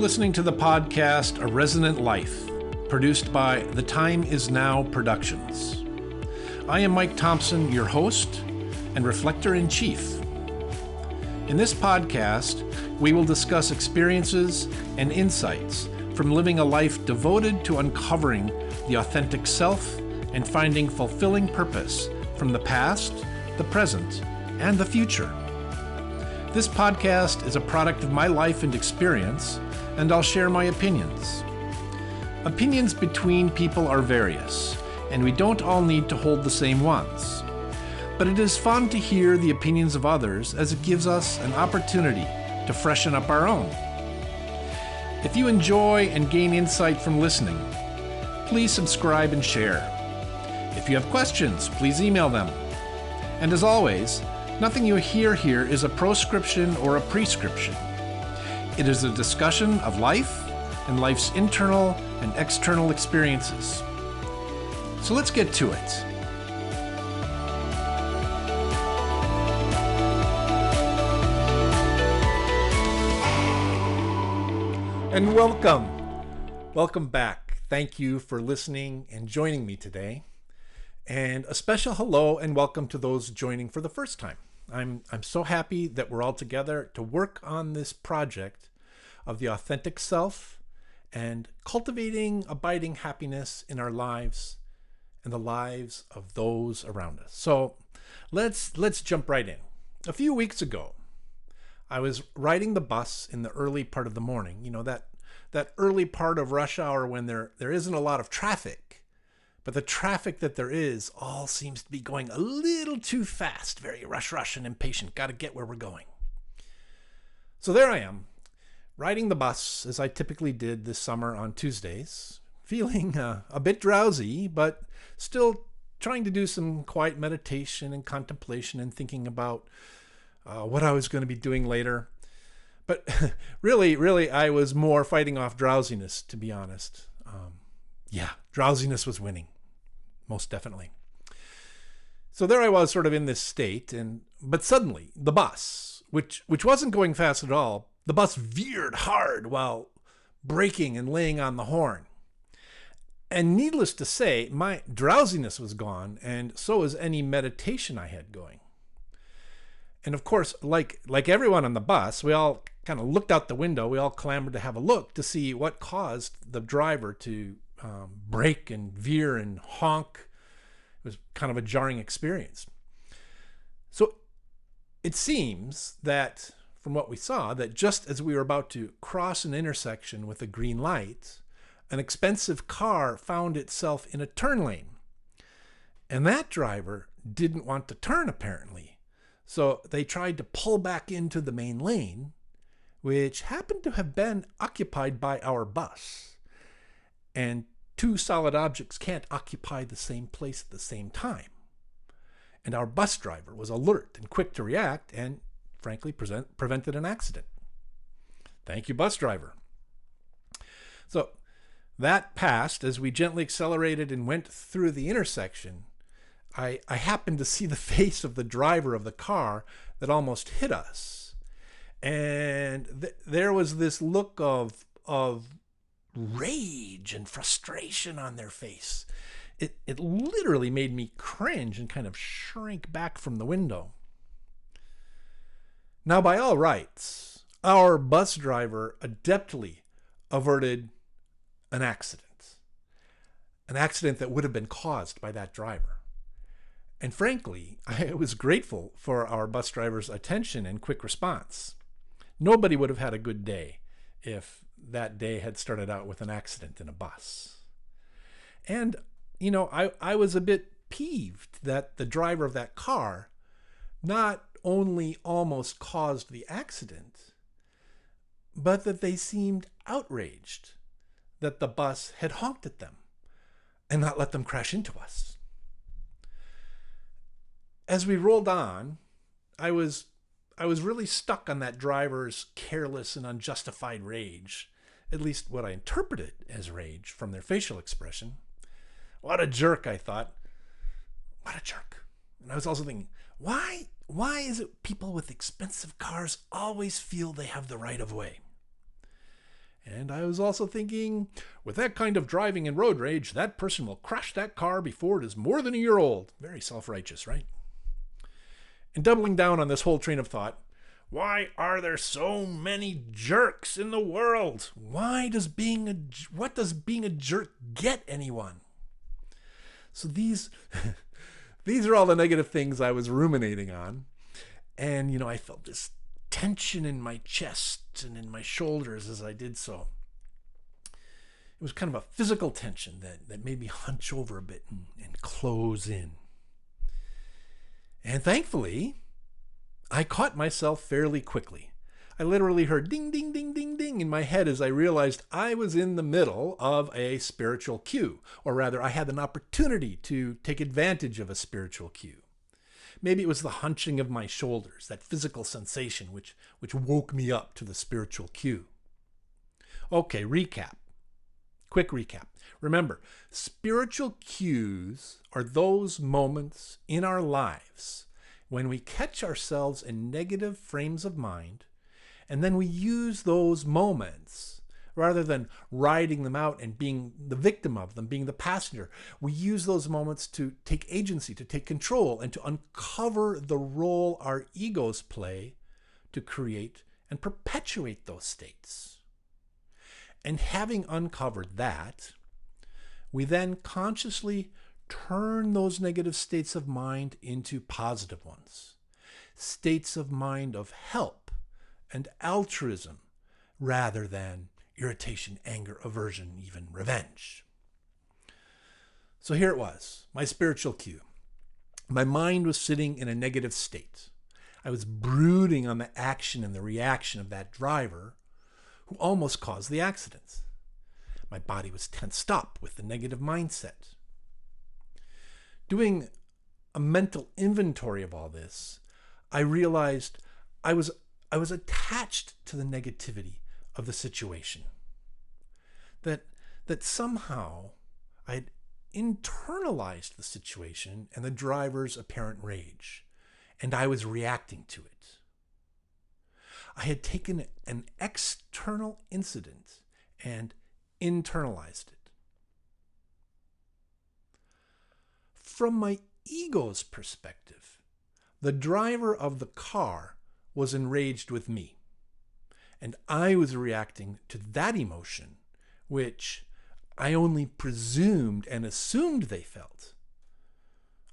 listening to the podcast A Resonant Life, produced by The Time Is Now Productions. I am Mike Thompson, your host and Reflector-in-Chief. In this podcast, we will discuss experiences and insights from living a life devoted to uncovering the authentic self and finding fulfilling purpose from the past, the present, and the future. This podcast is a product of my life and experience, and I'll share my opinions. Opinions between people are various, and we don't all need to hold the same ones. But it is fun to hear the opinions of others as it gives us an opportunity to freshen up our own. If you enjoy and gain insight from listening, please subscribe and share. If you have questions, please email them. And as always, nothing you hear here is a proscription or a prescription. It is a discussion of life and life's internal and external experiences. So let's get to it. And welcome. Welcome back. Thank you for listening and joining me today. And a special hello and welcome to those joining for the first time. I'm so happy that we're all together to work on this project of the authentic self and cultivating abiding happiness in our lives and the lives of those around us. So let's jump right in. A few weeks ago, I was riding the bus in the early part of the morning, that early part of rush hour when there isn't a lot of traffic. But the traffic that there is all seems to be going a little too fast, very rush and impatient. Got to get where we're going. So there I am, riding the bus as I typically did this summer on Tuesdays, feeling a bit drowsy, but still trying to do some quiet meditation and contemplation and thinking about what I was going to be doing later. But really, I was more fighting off drowsiness, to be honest. Drowsiness was winning, most definitely. So there I was sort of in this state, but suddenly the bus, which wasn't going fast at all, the bus veered hard while braking and laying on the horn. And needless to say, my drowsiness was gone, and so was any meditation I had going. And of course, like everyone on the bus, we all kind of looked out the window. We all clamored to have a look to see what caused the driver to brake and veer and honk. It was kind of a jarring experience. So it seems that, from what we saw, that just as we were about to cross an intersection with a green light, an expensive car found itself in a turn lane. And that driver didn't want to turn, apparently. So they tried to pull back into the main lane, which happened to have been occupied by our bus. And two solid objects can't occupy the same place at the same time. And our bus driver was alert and quick to react and, frankly, prevented an accident. Thank you, bus driver. So that passed as we gently accelerated and went through the intersection. I happened to see the face of the driver of the car that almost hit us. And there was this look of rage and frustration on their face. It literally made me cringe and kind of shrink back from the window. Now, by all rights, our bus driver adeptly averted an accident that would have been caused by that driver. And frankly, I was grateful for our bus driver's attention and quick response. Nobody would have had a good day if that day had started out with an accident in a bus. And, I was a bit peeved that the driver of that car not only almost caused the accident, but that they seemed outraged that the bus had honked at them and not let them crash into us. As we rolled on, I was really stuck on that driver's careless and unjustified rage, at least what I interpreted as rage from their facial expression. What a jerk, I thought. What a jerk. And I was also thinking, why is it people with expensive cars always feel they have the right of way? And I was also thinking, with that kind of driving and road rage, that person will crash that car before it is more than a year old. Very self-righteous, right? And doubling down on this whole train of thought, why are there so many jerks in the world? What does being a jerk get anyone? So these are all the negative things I was ruminating on. And, I felt this tension in my chest and in my shoulders as I did so. It was kind of a physical tension that made me hunch over a bit and close in. And thankfully, I caught myself fairly quickly. I literally heard ding, ding, ding, ding, ding in my head as I realized I was in the middle of a spiritual cue, or rather, I had an opportunity to take advantage of a spiritual cue. Maybe it was the hunching of my shoulders, that physical sensation which woke me up to the spiritual cue. Okay, recap. Quick recap. Remember, spiritual cues are those moments in our lives when we catch ourselves in negative frames of mind, and then we use those moments, rather than riding them out and being the victim of them, being the passenger, we use those moments to take agency, to take control, and to uncover the role our egos play to create and perpetuate those states. And having uncovered that, we then consciously turn those negative states of mind into positive ones. States of mind of help and altruism, rather than irritation, anger, aversion, even revenge. So here it was, my spiritual cue. My mind was sitting in a negative state. I was brooding on the action and the reaction of that driver who almost caused the accident. My body was tensed up with the negative mindset. Doing a mental inventory of all this, I realized I was attached to the negativity of the situation. That somehow I had internalized the situation and the driver's apparent rage, and I was reacting to it. I had taken an external incident and internalized it. From my ego's perspective, the driver of the car was enraged with me, and I was reacting to that emotion, which I only presumed and assumed they felt.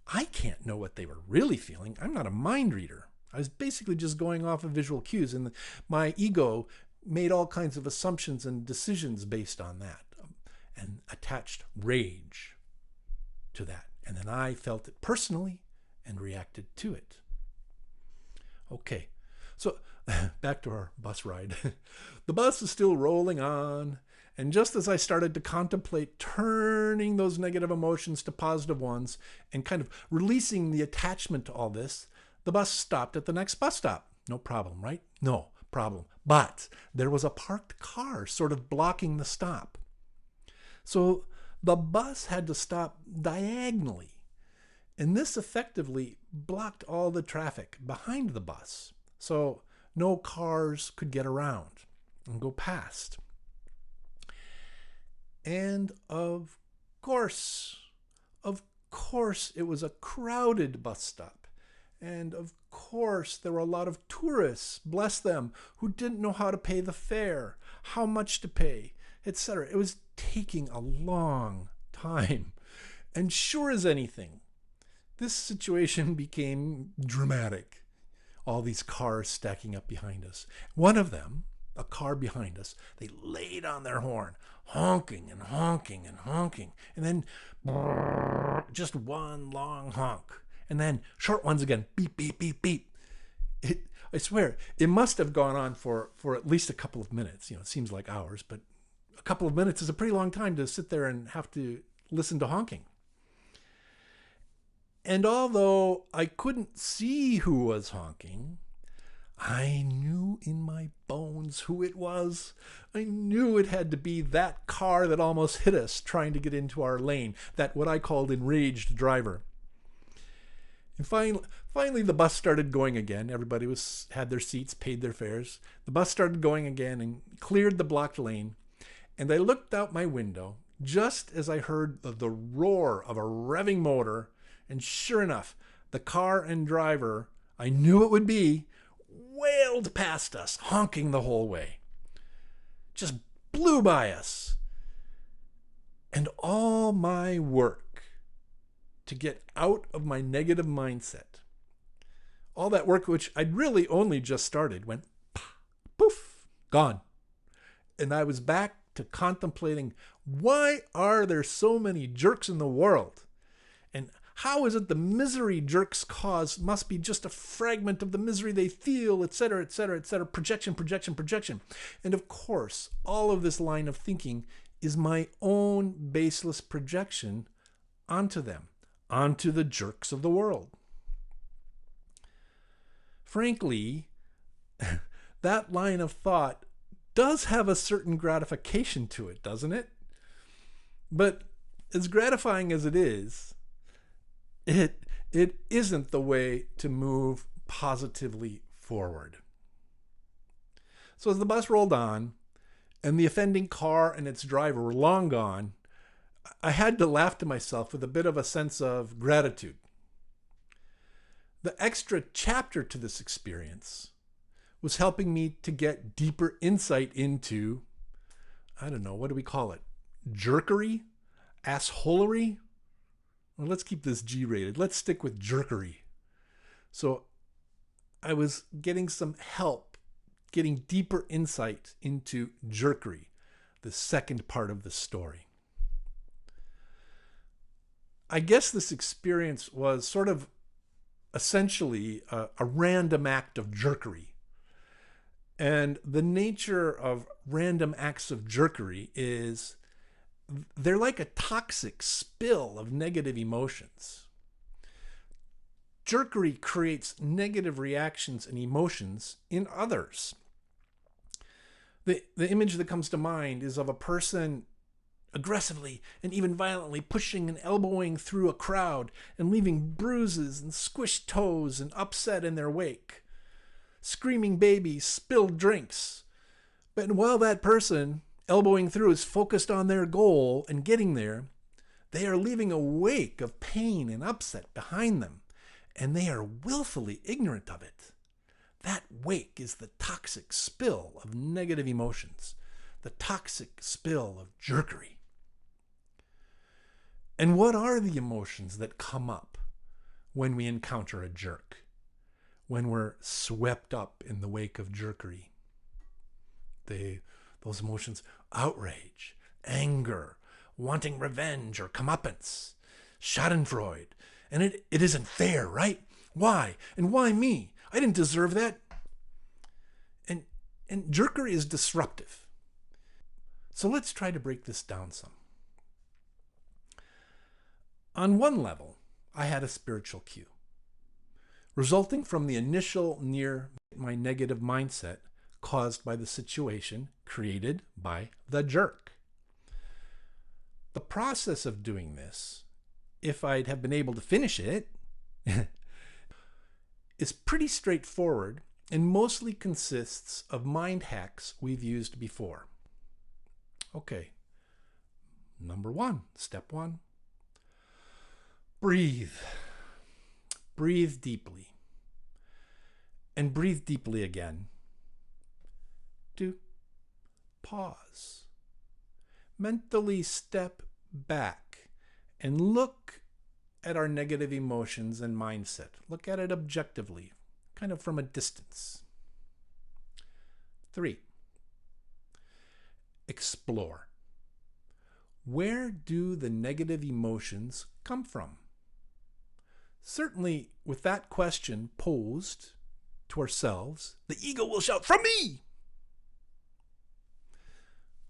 I can't know what they were really feeling. I'm not a mind reader. I was basically just going off of visual cues, and my ego made all kinds of assumptions and decisions based on that, and attached rage to that. And then I felt it personally and reacted to it. Okay, so back to our bus ride. The bus is still rolling on, and just as I started to contemplate turning those negative emotions to positive ones and kind of releasing the attachment to all this, the bus stopped at the next bus stop. No problem, right? No problem. But there was a parked car sort of blocking the stop. So the bus had to stop diagonally, and this effectively blocked all the traffic behind the bus. So no cars could get around and go past. And of course, it was a crowded bus stop. And of course, there were a lot of tourists, bless them, who didn't know how to pay the fare, how much to pay, etc. It was taking a long time. And sure as anything, this situation became dramatic. All these cars stacking up behind us. One of them, a car behind us, they laid on their horn, honking and honking and honking. And then just one long honk. And then short ones again, beep, beep, beep, beep. I swear, it must have gone on for at least a couple of minutes. It seems like hours, but a couple of minutes is a pretty long time to sit there and have to listen to honking. And although I couldn't see who was honking, I knew in my bones who it was. I knew it had to be that car that almost hit us trying to get into our lane, that what I called enraged driver. And finally, the bus started going again. Everybody had their seats, paid their fares. The bus started going again and cleared the blocked lane. And I looked out my window just as I heard the roar of a revving motor. And sure enough, the car and driver I knew it would be wailed past us, honking the whole way. Just blew by us. And all my work to get out of my negative mindset, all that work which I'd really only just started, went poof, gone. And I was back to contemplating, why are there so many jerks in the world? And how is it the misery jerks cause must be just a fragment of the misery they feel, etc., etc., etc., projection, projection, projection. And of course, all of this line of thinking is my own baseless projection onto them, onto the jerks of the world. Frankly, that line of thought does have a certain gratification to it, doesn't it? But as gratifying as it is, it isn't the way to move positively forward. So as the bus rolled on and the offending car and its driver were long gone, I had to laugh to myself with a bit of a sense of gratitude. The extra chapter to this experience was helping me to get deeper insight into, I don't know, what do we call it? Jerkery? Assholery? Well, let's keep this G-rated. Let's stick with jerkery. So I was getting some help, getting deeper insight into jerkery, the second part of the story. I guess this experience was sort of essentially a random act of jerkery. And the nature of random acts of jerkery is they're like a toxic spill of negative emotions. Jerkery creates negative reactions and emotions in others. The image that comes to mind is of a person aggressively and even violently pushing and elbowing through a crowd and leaving bruises and squished toes and upset in their wake. Screaming babies, spilled drinks. But while that person elbowing through is focused on their goal and getting there, they are leaving a wake of pain and upset behind them, and they are willfully ignorant of it. That wake is the toxic spill of negative emotions, the toxic spill of jerkery. And what are the emotions that come up when we encounter a jerk? When we're swept up in the wake of jerkery? Those emotions: outrage, anger, wanting revenge or comeuppance, schadenfreude. And it isn't fair, right? Why? And why me? I didn't deserve that. And jerkery is disruptive. So let's try to break this down some. On one level, I had a spiritual cue, resulting from the initial near my negative mindset caused by the situation created by the jerk. The process of doing this, if I'd have been able to finish it, is pretty straightforward and mostly consists of mind hacks we've used before. Okay, step one. Breathe. Breathe deeply. And breathe deeply again. 2. Pause. Mentally step back and look at our negative emotions and mindset. Look at it objectively, kind of from a distance. 3. Explore. Where do the negative emotions come from? Certainly, with that question posed to ourselves, the ego will shout, "From me!"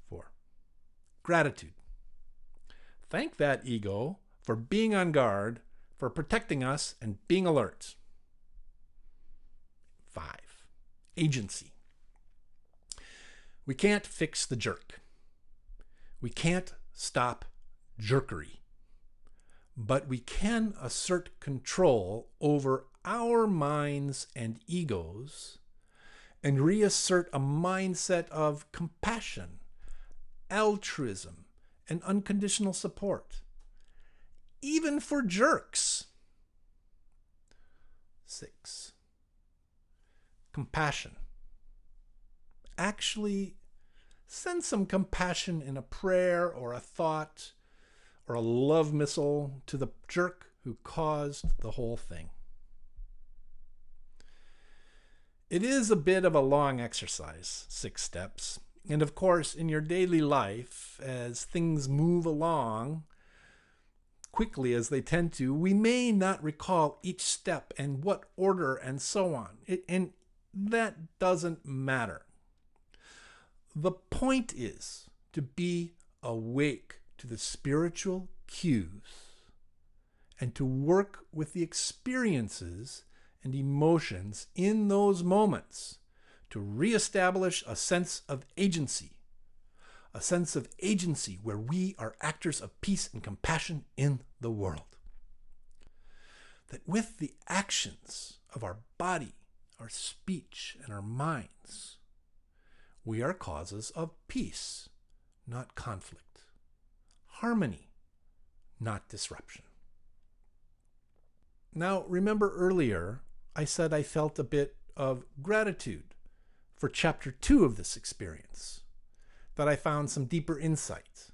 4. Gratitude. Thank that ego for being on guard, for protecting us and being alert. 5. Agency. We can't fix the jerk. We can't stop jerkery. but we can assert control over our minds and egos and reassert a mindset of compassion, altruism, and unconditional support, even for jerks. 6. Compassion. Actually, send some compassion in a prayer or a thought or a love missile to the jerk who caused the whole thing. It is a bit of a long exercise, 6 steps. And of course, in your daily life, as things move along quickly as they tend to, we may not recall each step and what order and so on. And that doesn't matter. The point is to be awake to the spiritual cues and to work with the experiences and emotions in those moments to reestablish a sense of agency where we are actors of peace and compassion in the world. That with the actions of our body, our speech, and our minds, we are causes of peace, not conflict, harmony, not disruption. Now, remember earlier, I said I felt a bit of gratitude for chapter 2 of this experience, that I found some deeper insight.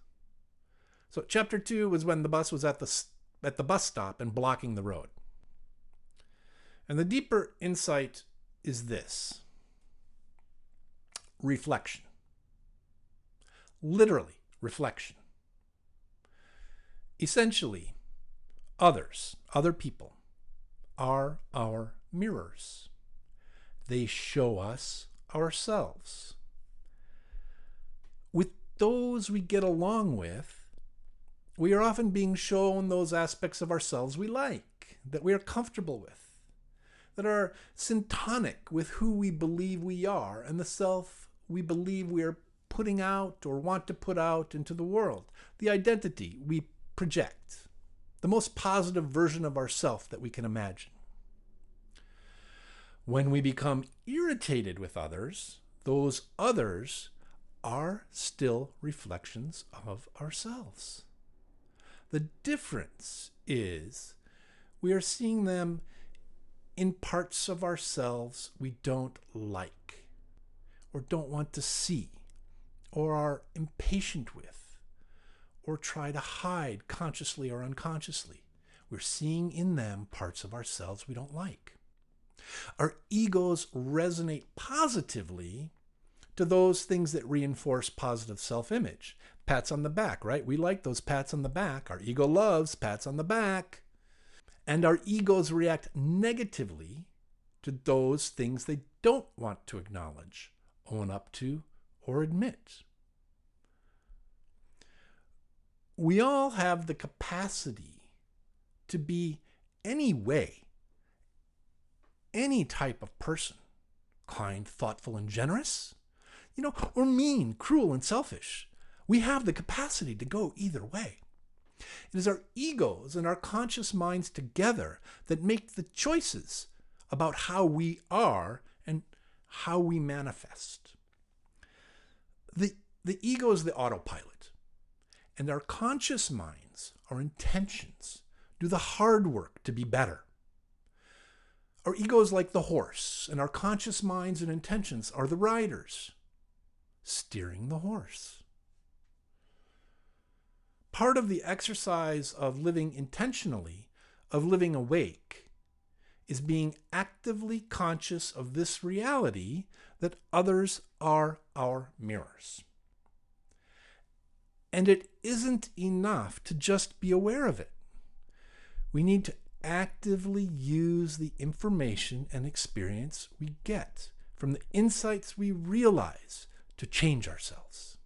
So chapter 2 was when the bus was at the bus stop and blocking the road. And the deeper insight is this: reflection. Literally, reflection. Essentially, other people, are our mirrors. They show us ourselves. With those we get along with, we are often being shown those aspects of ourselves we like, that we are comfortable with, that are syntonic with who we believe we are and the self we believe we are putting out or want to put out into the world, the identity we project, the most positive version of ourself that we can imagine. When we become irritated with others, those others are still reflections of ourselves. The difference is we are seeing them in parts of ourselves we don't like, or don't want to see, or are impatient with, or try to hide consciously or unconsciously. We're seeing in them parts of ourselves we don't like. Our egos resonate positively to those things that reinforce positive self-image. Pats on the back, right? We like those pats on the back. Our ego loves pats on the back. And our egos react negatively to those things they don't want to acknowledge, own up to, or admit. We all have the capacity to be any way, any type of person, kind, thoughtful, and generous, or mean, cruel, and selfish. We have the capacity to go either way. It is our egos and our conscious minds together that make the choices about how we are and how we manifest. The ego is the autopilot, and our conscious minds, our intentions, do the hard work to be better. Our ego is like the horse, and our conscious minds and intentions are the riders, steering the horse. Part of the exercise of living intentionally, of living awake, is being actively conscious of this reality that others are our mirrors. And it isn't enough to just be aware of it. We need to actively use the information and experience we get from the insights we realize to change ourselves.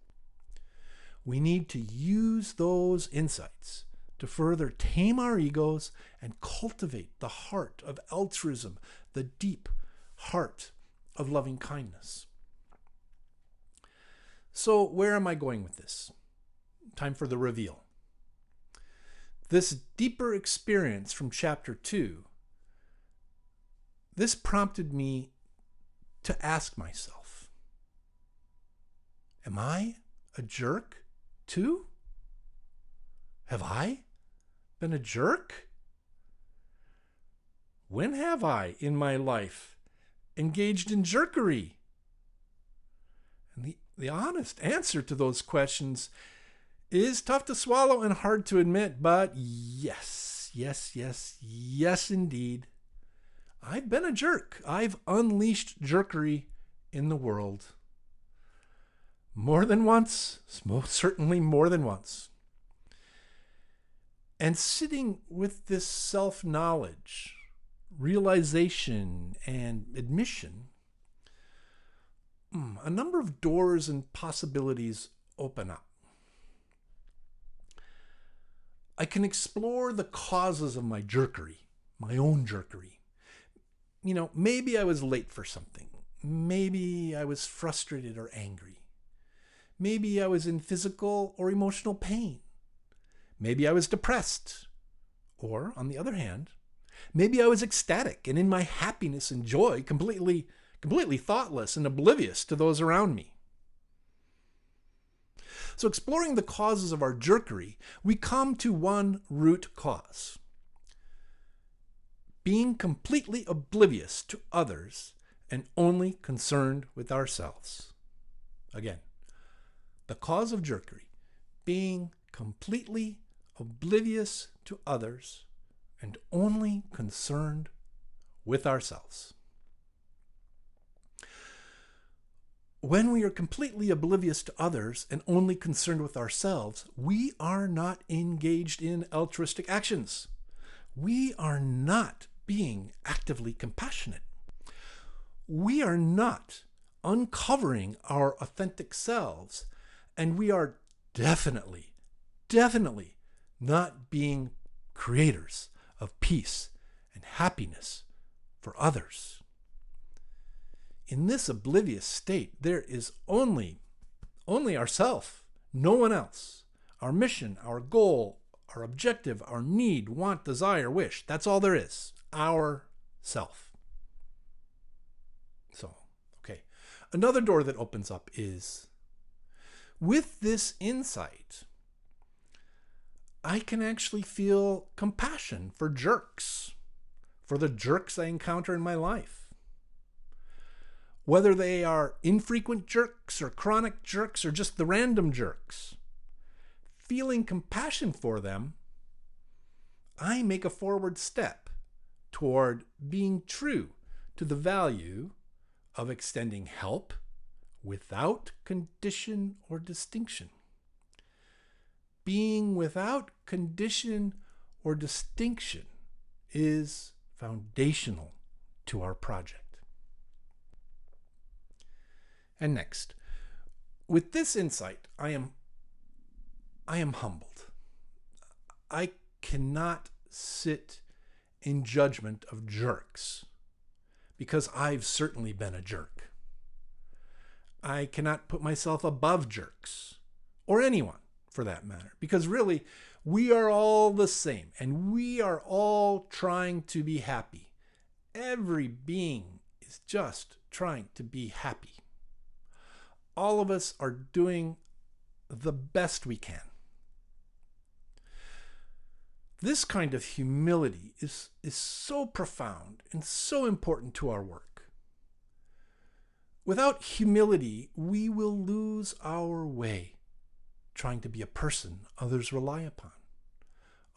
We need to use those insights to further tame our egos and cultivate the heart of altruism, the deep heart of loving kindness. So, where am I going with this? Time for the reveal. This deeper experience from chapter 2, this prompted me to ask myself, am I a jerk too? Have I been a jerk? When have I in my life engaged in jerkery? And the honest answer to those questions is tough to swallow and hard to admit, but yes, indeed. I've been a jerk. I've unleashed jerkery in the world. More than once, most certainly more than once. And sitting with this self-knowledge, realization, and admission, a number of doors and possibilities open up. I can explore the causes of my jerkery, my own jerkery. Maybe I was late for something. Maybe I was frustrated or angry. Maybe I was in physical or emotional pain. Maybe I was depressed. Or, on the other hand, maybe I was ecstatic and in my happiness and joy, completely thoughtless and oblivious to those around me. So exploring the causes of our jerkery, we come to one root cause. Being completely oblivious to others and only concerned with ourselves. Again, the cause of jerkery, being completely oblivious to others and only concerned with ourselves. When we are completely oblivious to others and only concerned with ourselves, we are not engaged in altruistic actions. We are not being actively compassionate. We are not uncovering our authentic selves, and we are definitely not being creators of peace and happiness for others. In this oblivious state, there is only ourself, no one else. Our mission, our goal, our objective, our need, want, desire, wish. That's all there is. Our self. So, okay. Another door that opens up is, with this insight, I can actually feel compassion for jerks, for the jerks I encounter in my life. Whether they are infrequent jerks or chronic jerks or just the random jerks. Feeling compassion for them, I make a forward step toward being true to the value of extending help without condition or distinction. Being without condition or distinction is foundational to our project. And next, with this insight, I am humbled. I cannot sit in judgment of jerks because I've certainly been a jerk. I cannot put myself above jerks, or anyone for that matter, because really we are all the same and we are all trying to be happy. Every being is just trying to be happy. All of us are doing the best we can. This kind of humility is so profound and so important to our work. Without humility, we will lose our way trying to be a person others rely upon,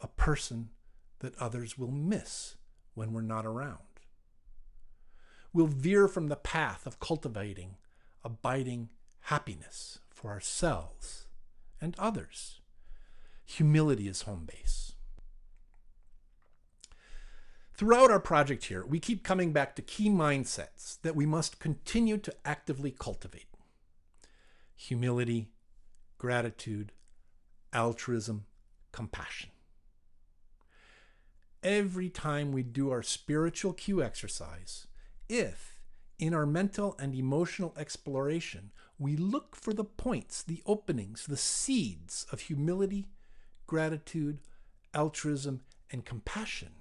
a person that others will miss when we're not around. We'll veer from the path of cultivating abiding happiness for ourselves and others. Humility is home base. Throughout our project here, we keep coming back to key mindsets that we must continue to actively cultivate. Humility, gratitude, altruism, compassion. Every time we do our spiritual cue exercise, if in our mental and emotional exploration, we look for the points, the openings, the seeds of humility, gratitude, altruism, and compassion,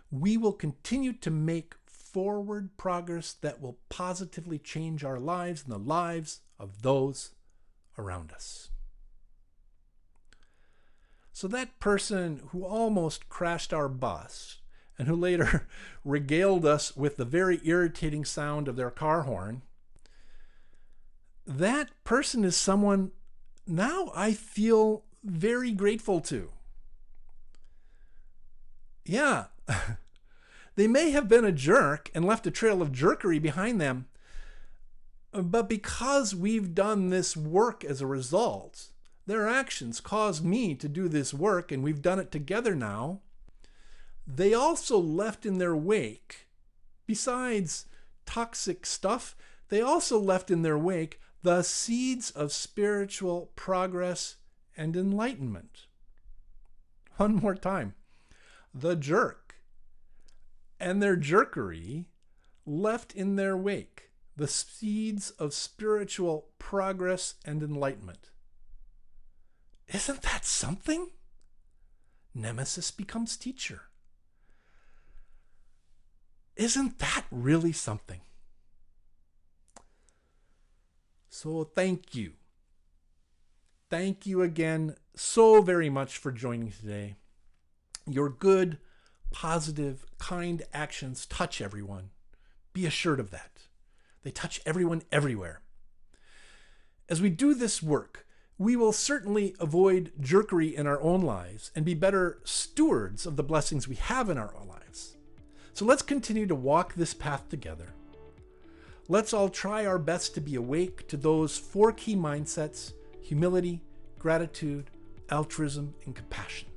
we will continue to make forward progress that will positively change our lives and the lives of those around us. So that person who almost crashed our bus and who later regaled us with the very irritating sound of their car horn, that person is someone now I feel very grateful to. Yeah, they may have been a jerk and left a trail of jerkery behind them, but because we've done this work as a result, their actions caused me to do this work, and we've done it together now. They also left in their wake, besides toxic stuff, they also left in their wake the seeds of spiritual progress and enlightenment. One more time. The jerk and their jerkery left in their wake the seeds of spiritual progress and enlightenment. Isn't that something? Nemesis becomes teacher. Isn't that really something? So thank you. Thank you again so very much for joining today. Your good, positive, kind actions touch everyone. Be assured of that. They touch everyone everywhere. As we do this work, we will certainly avoid jerkery in our own lives and be better stewards of the blessings we have in our own lives. So let's continue to walk this path together. Let's all try our best to be awake to those 4 key mindsets: humility, gratitude, altruism, and compassion.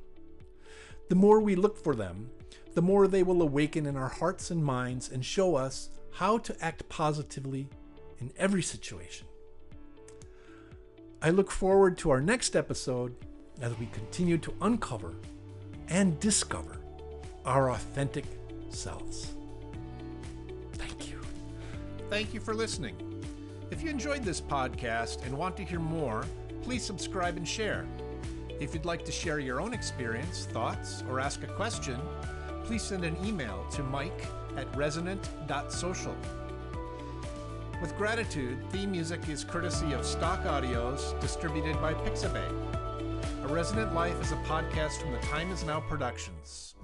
The more we look for them, the more they will awaken in our hearts and minds and show us how to act positively in every situation. I look forward to our next episode as we continue to uncover and discover our authentic selves. Thank you. Thank you for listening. If you enjoyed this podcast and want to hear more, please subscribe and share. If you'd like to share your own experience, thoughts, or ask a question, please send an email to mike@resonant.social. With gratitude, theme music is courtesy of Stock Audios, distributed by Pixabay. A Resonant Life is a podcast from the Time Is Now Productions.